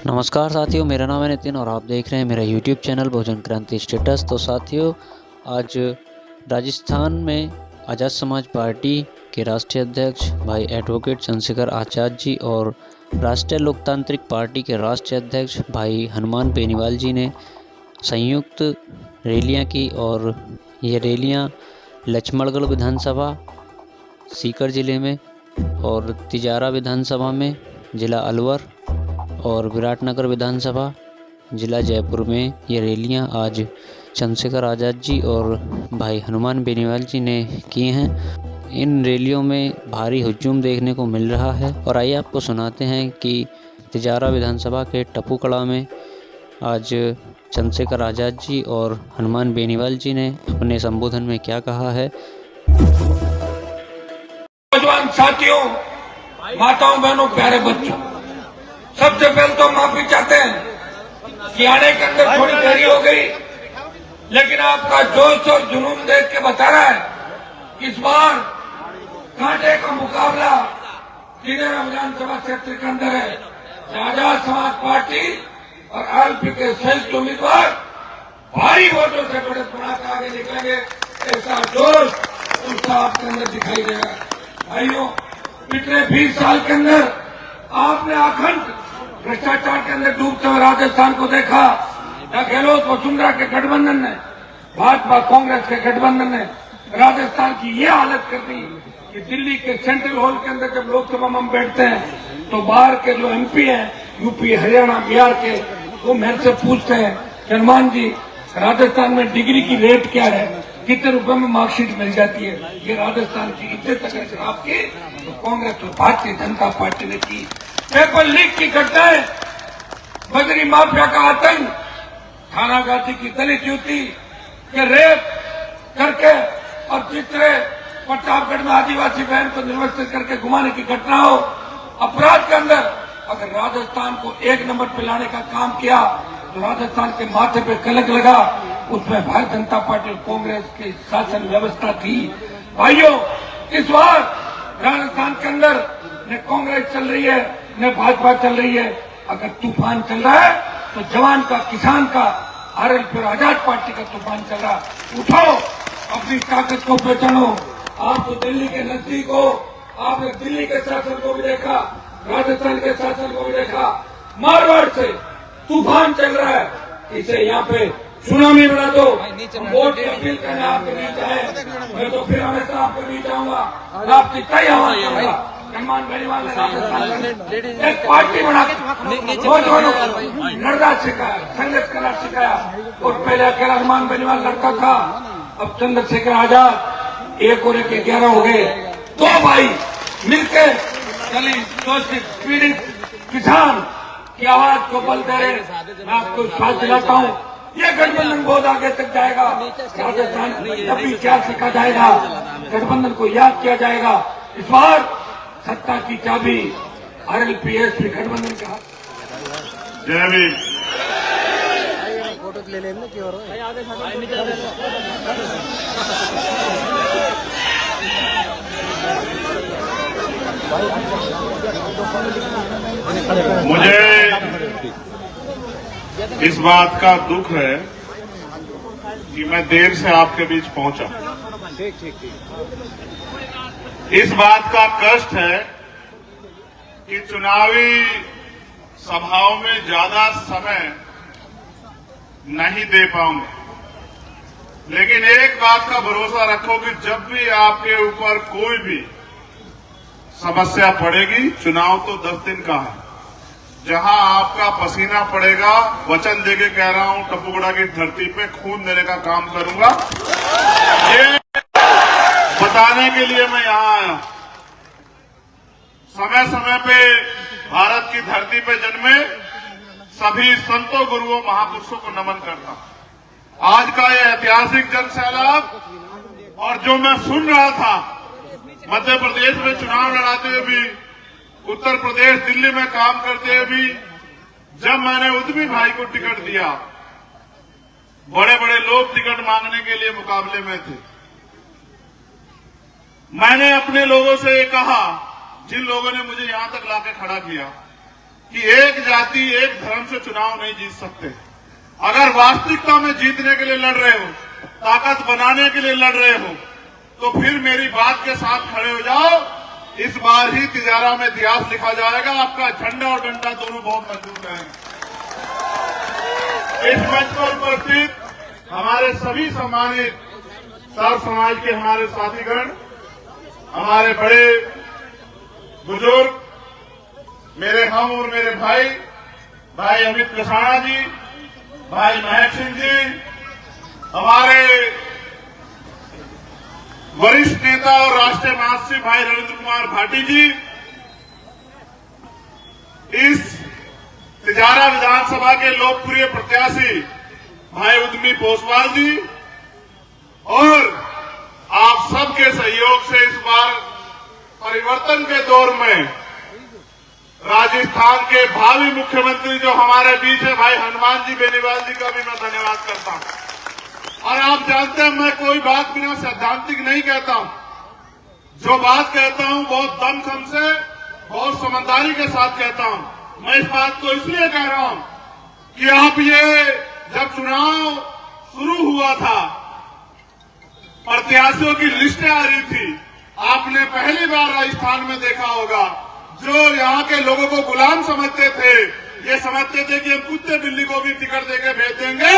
नमस्कार साथियों, मेरा नाम है नितिन और आप देख रहे हैं मेरा YouTube चैनल बहुजन क्रांति स्टेटस। तो साथियों, आज राजस्थान में आज़ाद समाज पार्टी के राष्ट्रीय अध्यक्ष भाई एडवोकेट चंद्रशेखर आचार्य जी और राष्ट्रीय लोकतांत्रिक पार्टी के राष्ट्रीय अध्यक्ष भाई हनुमान बेनीवाल जी ने संयुक्त रैलियां की और ये रैलियां लक्ष्मणगढ़ विधानसभा सीकर ज़िले में और तिजारा विधानसभा में जिला अलवर और विराटनगर विधानसभा जिला जयपुर में ये रैलियां आज चंद्रशेखर आज़ाद जी और भाई हनुमान बेनीवाल जी ने की हैं। इन रैलियों में भारी हुजूम देखने को मिल रहा है और आइए आपको सुनाते हैं कि तिजारा विधानसभा के टपूकड़ा में आज चंद्रशेखर आज़ाद जी और हनुमान बेनीवाल जी ने अपने संबोधन में क्या कहा है। साथियों, माताओं, बहनों, प्यारे बच्चों, सबसे पहले तो माफी चाहते हैं कि आने के अंदर थोड़ी देरी हो गई, लेकिन आपका जोश और जुनून देख के बता रहा है कि इस बार कांटे का मुकाबला तिजारा विधानसभा क्षेत्र के अंदर है। आजाद समाज पार्टी और आरएलपी के संयुक्त उम्मीदवार भारी वोटों से बड़े बढ़ाकर आगे निकलेंगे। ऐसा जोश उत्साह आपके अंदर दिखाई देगा। भाइयों, पिछले 20 साल के अंदर आपने अखंड भ्रष्टाचार के अंदर डूबते हुए राजस्थान को देखा। गहलोत वसुंधरा के गठबंधन ने, भाजपा कांग्रेस के गठबंधन ने राजस्थान की ये हालत कर दी कि दिल्ली के सेंट्रल हॉल के अंदर जब लोकसभा में हम बैठते हैं तो बाहर के जो एमपी हैं, यूपी, हरियाणा, बिहार के, वो मेरे से पूछते हैं कि हनुमान जी, राजस्थान में डिग्री की रेट क्या है, कितने रुपए में मार्कशीट मिल जाती है। ये राजस्थान की इज्जत अगर खराब की तो कांग्रेस और भारतीय जनता पार्टी ने की। पेपर लीक की घटनाएं, बजरी माफिया का आतंक, थाना घाटी की दलित युवती के रेप करके और जिस तरह प्रतापगढ़ में आदिवासी बहन को निर्वस्त्र करके घुमाने की घटना हो, अपराध के अंदर अगर राजस्थान को 1 नंबर पे लाने का काम किया तो राजस्थान के माथे पे कलंक लगा। उसमें भारतीय जनता पार्टी और कांग्रेस की शासन व्यवस्था थी। भाइयों, इस बार राजस्थान के अंदर न कांग्रेस चल रही है न भाजपा चल रही है। अगर तूफान चल रहा है तो जवान का, किसान का, आरएलपी और आजाद पार्टी का तूफान चल रहा है। उठाओ, अपनी ताकत को पहचानो। आप तो दिल्ली के नजदीक हो, आपने दिल्ली के शासन को भी देखा, राजस्थान के शासन को भी देखा। मारवाड़ से तूफान चल रहा है, इसे यहाँ पे सुनामी बना दो। वोट की अपील करने आपको नहीं चाहे, मैं तो फिर हमेशा आपको नहीं चाहूंगा, आपकी तय आवाज करूंगा। हनुमान बेनीवाल ने राजस्थान एक पार्टी बना नौजवानों को लड़ना सिखाया, संघर्ष करना सिखाया। और पहले अकेला हनुमान बेनीवाल लड़ता था, अब चंद्रशेखर आजाद 1 और 1 11 हो गए। 2 भाई मिलकर दलित, शोषित, पीड़ित किसान की आवाज को बल दे रहे। मैं आपको विश्वास दिलाता हूँ, ये गठबंधन बहुत आगे तक जाएगा। राजस्थान अभी क्या सीखा जाएगा, गठबंधन को याद किया जाएगा। इस बार सत्ता की चाबी आरएलपी एसपी गठबंधन के हाथ। जय भीम। मुझे इस बात का दुख है कि मैं देर से आपके बीच पहुंचा। इस बात का कष्ट है कि चुनावी सभाओं में ज्यादा समय नहीं दे पाऊंगा, लेकिन एक बात का भरोसा रखो कि जब भी आपके ऊपर कोई भी समस्या पड़ेगी, चुनाव तो 10 दिन का है, जहां आपका पसीना पड़ेगा, वचन देके कह रहा हूं, टपूगड़ा की धरती पे खून देने का काम करूंगा। ये बताने के लिए मैं यहां आया। समय समय पे भारत की धरती पे जन्मे सभी संतों, गुरुओं, महापुरुषों को नमन करता हूं। आज का ये ऐतिहासिक जन सैलाब और जो मैं सुन रहा था, मध्य प्रदेश में चुनाव लड़ाते हुए भी, उत्तर प्रदेश, दिल्ली में काम करते हुए भी, जब मैंने उद्यमी भाई को टिकट दिया, बड़े बड़े लोग टिकट मांगने के लिए मुकाबले में थे। मैंने अपने लोगों से कहा, जिन लोगों ने मुझे यहां तक लाके खड़ा किया, कि एक जाति एक धर्म से चुनाव नहीं जीत सकते। अगर वास्तविकता में जीतने के लिए लड़ रहे हो, ताकत बनाने के लिए लड़ रहे हो, तो फिर मेरी बात के साथ खड़े हो जाओ। इस बार ही तिजारा में इतिहास लिखा जाएगा। आपका झंडा और डंडा दोनों बहुत मजबूत हैं। इस मंच पर उपस्थित हमारे सभी सम्मानित सर्व समाज के हमारे साथीगण, हमारे बड़े बुजुर्ग, मेरे हम और मेरे भाई अमित कसाना जी, भाई महक सिंह जी, हमारे वरिष्ठ नेता और राष्ट्रीय महासचिव भाई नरेंद्र कुमार भाटी जी, इस तिजारा विधानसभा के लोकप्रिय प्रत्याशी भाई उद्यमी पोसवाल जी, और आप सबके सहयोग से इस बार परिवर्तन के दौर में राजस्थान के भावी मुख्यमंत्री जो हमारे बीच है भाई हनुमान जी बेनीवाल जी का भी मैं धन्यवाद करता हूं। और आप जानते हैं मैं कोई बात बिना सैद्धांतिक नहीं कहता हूं। जो बात कहता हूं बहुत दमखम से, बहुत समझदारी के साथ कहता हूं। मैं इस बात को इसलिए कह रहा हूं कि आप ये जब चुनाव शुरू हुआ था, प्रत्याशियों की लिस्टें आ रही थी, आपने पहली बार राजस्थान में देखा होगा जो यहाँ के लोगों को गुलाम समझते थे, ये समझते थे कि हम कुत्ते बिल्ली को भी टिकट देके भेज देंगे,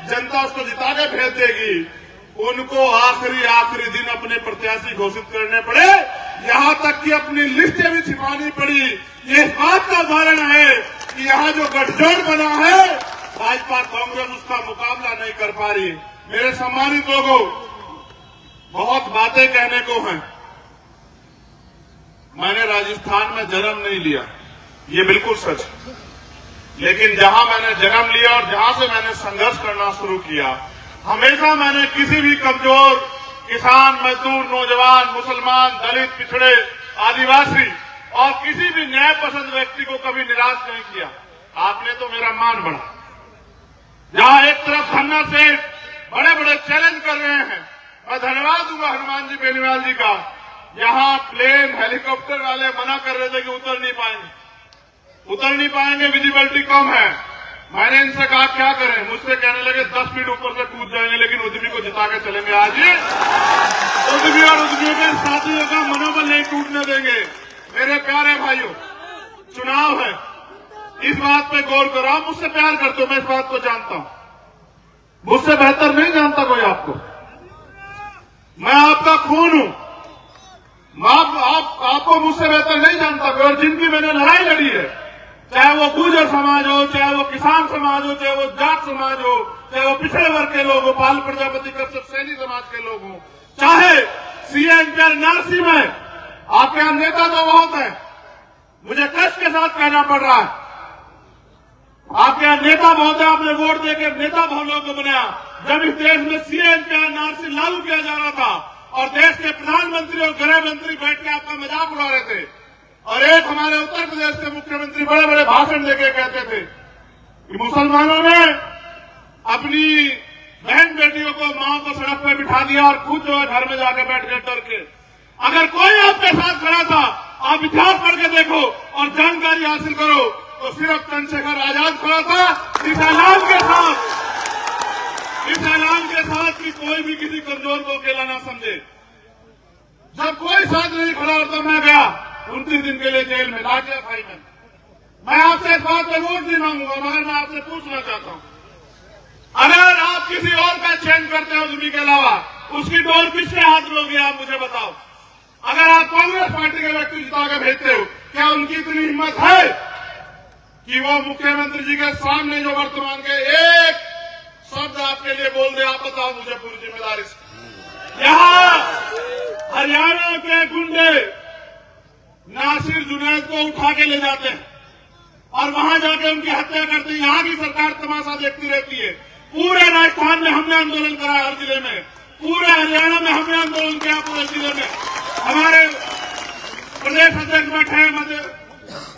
जनता उसको जिता के भेज देगी, उनको आखिरी दिन अपने प्रत्याशी घोषित करने पड़े, यहाँ तक कि अपनी लिस्टें भी छिपानी पड़ी। ये इस बात का उदाहरण है कि यहाँ जो गठजोड़ बना है, भाजपा कांग्रेस उसका मुकाबला नहीं कर पा रही। मेरे सम्मानित लोगों, बहुत बातें कहने को हैं। मैंने राजस्थान में जन्म नहीं लिया, ये बिल्कुल सच है, लेकिन जहां मैंने जन्म लिया और जहां से मैंने संघर्ष करना शुरू किया, हमेशा मैंने किसी भी कमजोर किसान, मजदूर, नौजवान, मुसलमान, दलित, पिछड़े, आदिवासी और किसी भी न्याय पसंद व्यक्ति को कभी निराश नहीं किया। आपने तो मेरा मान बढ़ा। जहां एक तरफ धन्ना सेठ बड़े बड़े चैलेंज कर रहे हैं, मैं धन्यवाद दूंगा हनुमान जी बेनीवाल जी का। यहां प्लेन हेलीकॉप्टर वाले मना कर रहे थे कि उतर नहीं पाएंगे, विजिबिलिटी कम है। मैंने इनसे कहा क्या करें, मुझसे कहने लगे 10 फीट ऊपर से कूद जाएंगे, लेकिन उद्यमी को जिता के चलेंगे। आज ही उद्यमी और उद्यमियों के साथियों का मनोबल नहीं टूटने देंगे। मेरे प्यारे भाइयों, चुनाव है, इस बात पे गौर करो। आप मुझसे प्यार करते हो, मैं इस बात को जानता हूं, मुझसे बेहतर नहीं जानता कोई आपको। मैं आपका खून हूं, आपको मुझसे बेहतर नहीं जानता कोई। और जिनकी मैंने लड़ाई लड़ी है, चाहे वो गुर्जर समाज हो, चाहे वो किसान समाज हो, चाहे वो जाट समाज हो, चाहे वो पिछड़े वर्ग के लोग हो, पाल प्रजापति कश्यप सैनी समाज के लोग हो, चाहे CNPR NRC में आपके यहां नेता तो बहुत है, मुझे कष्ट के साथ कहना पड़ रहा है, आपके यहां नेता बहुत है, आपने वोट देकर नेता बहुत लोगों को बनाया। जब इस देश में CNPR NRC लागू किया जा रहा था और देश के प्रधानमंत्री और गृह मंत्री बैठ के आपका मजाक उड़ा रहे थे, और एक हमारे उत्तर प्रदेश के मुख्यमंत्री बड़े बड़े भाषण देके कहते थे कि मुसलमानों ने अपनी बहन बेटियों को, मां को सड़क पर बिठा दिया और खुद जो है घर में जाकर बैठ गए डर के। अगर कोई आपके साथ खड़ा था, आप इतिहास पढ़ के देखो और जानकारी हासिल करो, तो सिर्फ चंद्रशेखर आजाद खड़ा था इस ऐलान के साथ कि कोई भी किसी कमजोर को अकेला ना समझे। जब कोई साथ नहीं खड़ा होता, मैं गया 29 दिन के लिए जेल में, लाठिया खाई में। मैं आपसे इस बात पे वोट नहीं मांगूंगा, मगर मैं आपसे पूछना चाहता हूं, अगर आप किसी और का चयन करते हो उद्यमी के अलावा, उसकी डोर किसके हाथ लोगे आप मुझे बताओ। अगर आप कांग्रेस पार्टी के व्यक्ति जिता के भेजते हो, क्या उनकी इतनी हिम्मत है कि वो मुख्यमंत्री जी के सामने जो वर्तमान के एक शब्द आपके लिए बोल दे? आप बताओ मुझे पूरी जिम्मेदारी से। यहां हरियाणा के गुंडे नासिर जुनैद को उठा के ले जाते हैं और वहां जाके उनकी हत्या करते हैं। यहां की सरकार तमाशा देखती रहती है। पूरे राजस्थान में हमने आंदोलन कराया, हर जिले में, पूरे हरियाणा में हमने आंदोलन किया, पूरे जिले में हमारे प्रदेश अध्यक्ष बैठे हैं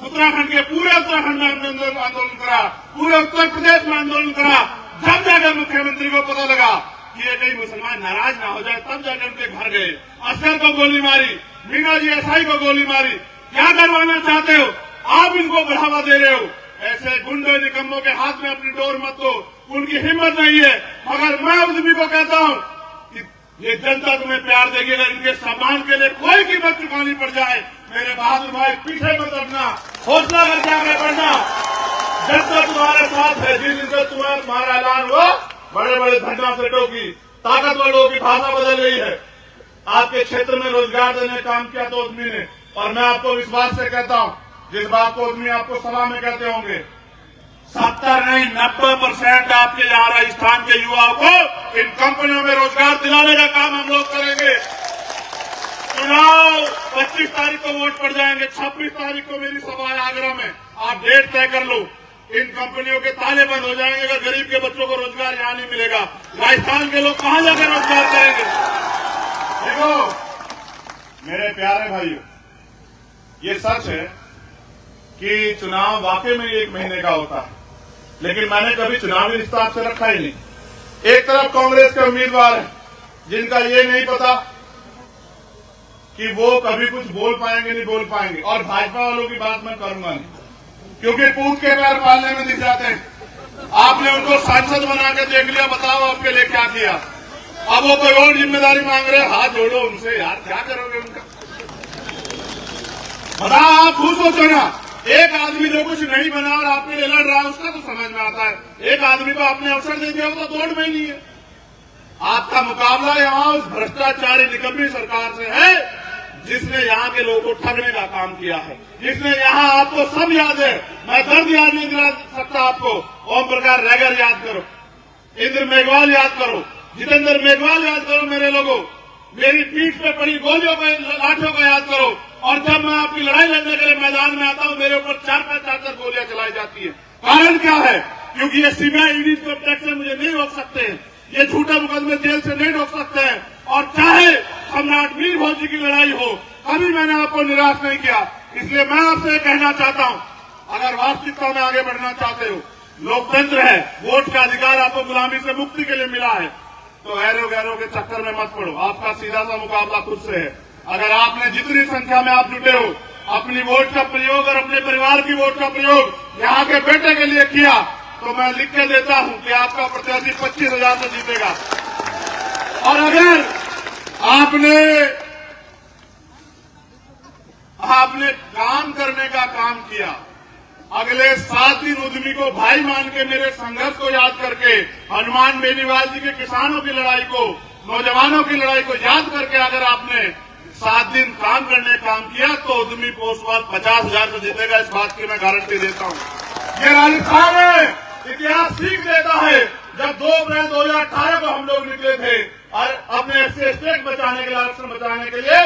उत्तराखंड के, पूरे उत्तराखंड में हमने आंदोलन करा, पूरे उत्तर प्रदेश में आंदोलन करा। जब जाकर मुख्यमंत्री को पता लगा कि ये कहीं मुसलमान नाराज ना हो जाए, तब जाकर उनके घर गए, असगर को गोली मारी, मीना जी SI को गोली मारी। क्या करवाना चाहते हो? आप इनको बढ़ावा दे रहे हो। ऐसे गुंडे निकम्मों के हाथ में अपनी डोर मत दो, उनकी हिम्मत नहीं है। मगर मैं उद्यमी को कहता हूं कि ये जनता तुम्हें प्यार देगी, अगर इनके सम्मान के लिए कोई कीमत चुकानी पड़ जाए, मेरे बहादुर भाई पीछे मत हटना, हौसला करके आगे बढ़ना। जनता तुम्हारे साथ है। जिस दिन से तुम्हारा ऐलान हुआ, बड़े बड़े झंडा सेठों की, ताकतवरों की भाषा बदल गई है। आपके क्षेत्र में रोजगार देने का काम किया तो उद्यमी ने, और मैं आपको विश्वास से कहता हूं, जिस बात को उद्यमी आपको सभा में कहते होंगे, 70 नहीं 90% आपके यहाँ राजस्थान के युवाओं को इन कंपनियों में रोजगार दिलाने का काम हम लोग करेंगे। चुनाव 25 तारीख को वोट पड़ जाएंगे, 26 तारीख को मेरी सभा है आगरा में, आप डेट तय कर लो। इन कंपनियों के ताले बंद हो जाएंगे अगर गरीब के बच्चों को रोजगार यहाँ नहीं मिलेगा। राजस्थान के लोग कहां जाकर रोजगार करेंगे? देखो मेरे प्यारे भाइयों, ये सच है कि चुनाव वाकई में 1 महीने का होता है, लेकिन मैंने कभी चुनावी रिश्ता आपसे रखा ही नहीं। एक तरफ कांग्रेस के उम्मीदवार हैं जिनका ये नहीं पता कि वो कभी कुछ बोल पाएंगे नहीं बोल पाएंगे, और भाजपा वालों की बात मैं करूंगा नहीं, क्योंकि पूत के पैर पालने में दिख जाते हैं। आपने उनको सांसद बना के देख लिया, बताओ आपके लिए क्या किया। अब वो कोई और जिम्मेदारी मांग रहे, हाथ जोड़ो उनसे यार, क्या करोगे उनका? बताओ, आप खुद सोचो ना। एक आदमी जो कुछ नहीं बना और आपके लिए लड़ रहा है, उसका तो समझ में आता है। एक आदमी को आपने अवसर दे दिया, वो तो दौड़ में ही नहीं है। आपका मुकाबला यहाँ उस भ्रष्टाचारी निकम्मी सरकार से है जिसने यहाँ के लोगों को ठगने का काम किया है, जिसने यहाँ, आपको सब याद है, मैं दर्द याद नहीं दिला सकता आपको। ओम प्रकाश रैगर याद करो, इंद्र मेघवाल याद करो, जितेंद्र मेघवाल याद करो, मेरे लोगों, मेरी पीठ पे पड़ी गोलियों को, लाठियों को याद करो। और जब मैं आपकी लड़ाई लड़ने के लिए मैदान में आता हूं, मेरे ऊपर 4-5 गोलियां चलाई जाती है। कारण क्या है? क्योंकि ये सीबीआई ईडी प्रोटेक्ट से मुझे नहीं रोक सकते हैं, ये झूठे मुकदमे जेल से नहीं रोक सकते हैं। और चाहे सम्राट वीर भोज जी की लड़ाई हो, कभी मैंने आपको निराश नहीं किया। इसलिए मैं आपसे कहना चाहता हूं, अगर वास्तविकता में आगे बढ़ना चाहते हो, लोकतंत्र है, वोट का अधिकार आपको गुलामी से मुक्ति के लिए मिला है, तो ऐरो गैरो के चक्कर में मत पड़ो। आपका सीधा सा मुकाबला खुद से है। अगर आपने जितनी संख्या में आप जुटे हो, अपनी वोट का प्रयोग और अपने परिवार की वोट का प्रयोग यहाँ के बेटे के लिए किया, तो मैं लिख के देता हूं कि आपका प्रत्याशी 25,000 से जीतेगा। और अगर आपने काम करने का काम किया, अगले 7 दिन उद्यमी को भाई मान के, मेरे संघर्ष को याद करके, हनुमान बेनीवाल जी के किसानों की लड़ाई को, नौजवानों की लड़ाई को याद करके अगर आपने 7 दिन काम करने काम किया, तो उद्यमी पोस्टवाल 50,000 से जीतेगा। इस बात की मैं गारंटी देता हूं। ये राजस्थान है, इतिहास सीख देता है। जब 2 अप्रैल 2018 को हम लोग निकले थे और अपने एससी स्टेट बचाने के लिए, आरक्षण बचाने के लिए,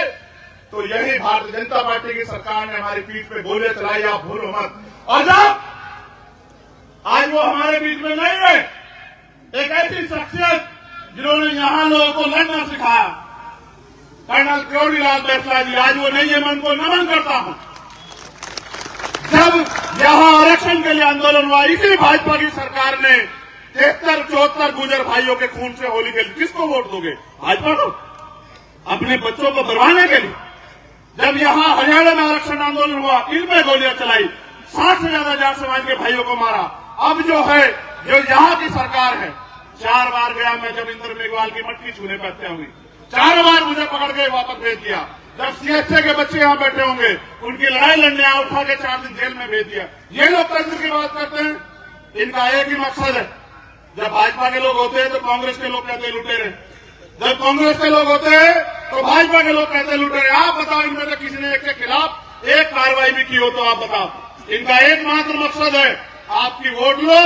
तो यही भारतीय जनता पार्टी की सरकार ने हमारी पीठ पे गोलियां चलाई, आप भूलो मत। और जब आज वो हमारे बीच में नहीं है, एक ऐसी शख्सियत जिन्होंने यहां लोगों को लड़ना सिखाया, कर्नल किरोड़ीलाल बैसला जी, आज वो नहीं है, मैं उनको नमन करता हूं। जब यहां आरक्षण के लिए आंदोलन हुआ, इसी भाजपा की सरकार ने 73-74 गुजर भाइयों के खून से होली खेली। किसको वोट दोगे? भाजपा को? अपने बच्चों को बरवाने के लिए? जब यहां हरियाणा में आरक्षण आंदोलन हुआ, इनमें गोलियां चलाई, 60 से ज्यादा जाट समाज के भाइयों को मारा। अब जो है, जो यहाँ की सरकार है, 4 बार गया मैं, जब इंद्र मेघवाल की मटकी छूने पर हत्या हुई, 4 बार मुझे पकड़ के वापस भेज दिया। जब सीएचए के बच्चे यहाँ बैठे होंगे, उनकी लड़ाई लड़ने आया, उठा के 4 दिन जेल में भेज दिया। ये लोग तंत्र की बात करते हैं, इनका एक ही मकसद है। जब भाजपा के लोग होते हैं तो कांग्रेस के लोग कहते हैं लुटेरे, जब कांग्रेस के लोग होते हैं तो भाजपा के लोग कहते हैं लुटेरे। आप बताओ, इनमें से किसी ने एक के खिलाफ एक कार्रवाई भी की हो तो आप बताओ। इनका एकमात्र मकसद है, आपकी वोट लो,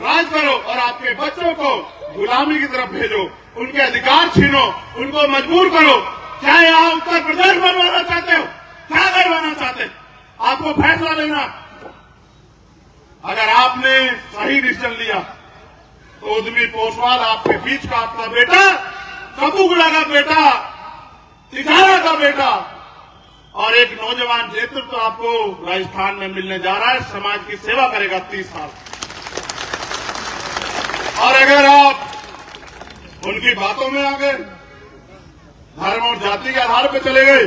राज करो और आपके बच्चों को गुलामी की तरफ भेजो, उनके अधिकार छीनो, उनको मजबूर करो। क्या यहाँ उत्तर प्रदेश बनवाना चाहते हो? क्या करवाना चाहते? आपको फैसला लेना। अगर आपने सही डिसीजन लिया तो उद्यमी पोस्टवाल आपके बीच का आपका बेटा, कपूगुड़ा का बेटा, तिजारा का बेटा और एक नौजवान नेतृत्व आपको राजस्थान में मिलने जा रहा है। समाज की सेवा करेगा 30 साल। और अगर आप उनकी बातों में आ गए, धर्म और जाति के आधार पर चले गए,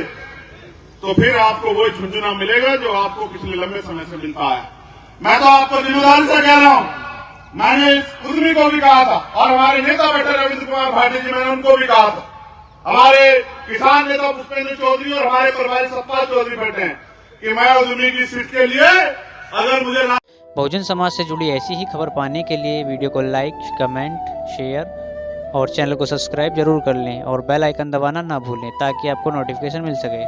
तो फिर आपको वही झुंझुना मिलेगा जो आपको पिछले लंबे समय से मिलता है। मैं तो आपको जिम्मेदारी से कह रहा हूं, मैंने उद्यमी को भी कहा था और हमारे नेता बैठे रविंद्र कुमार भाटी जी, मैंने उनको भी कहा था, हमारे किसान नेता पुष्पेंद्र चौधरी और हमारे प्रभारी सतपाल चौधरी बैठे हैं कि मैं उद्यमी की सीट के लिए अगर मुझे बहुजन समाज से जुड़ी ऐसी ही खबर पाने के लिए वीडियो को लाइक, कमेंट, शेयर और चैनल को सब्सक्राइब जरूर कर लें और बेल आइकन दबाना ना भूलें ताकि आपको नोटिफिकेशन मिल सके।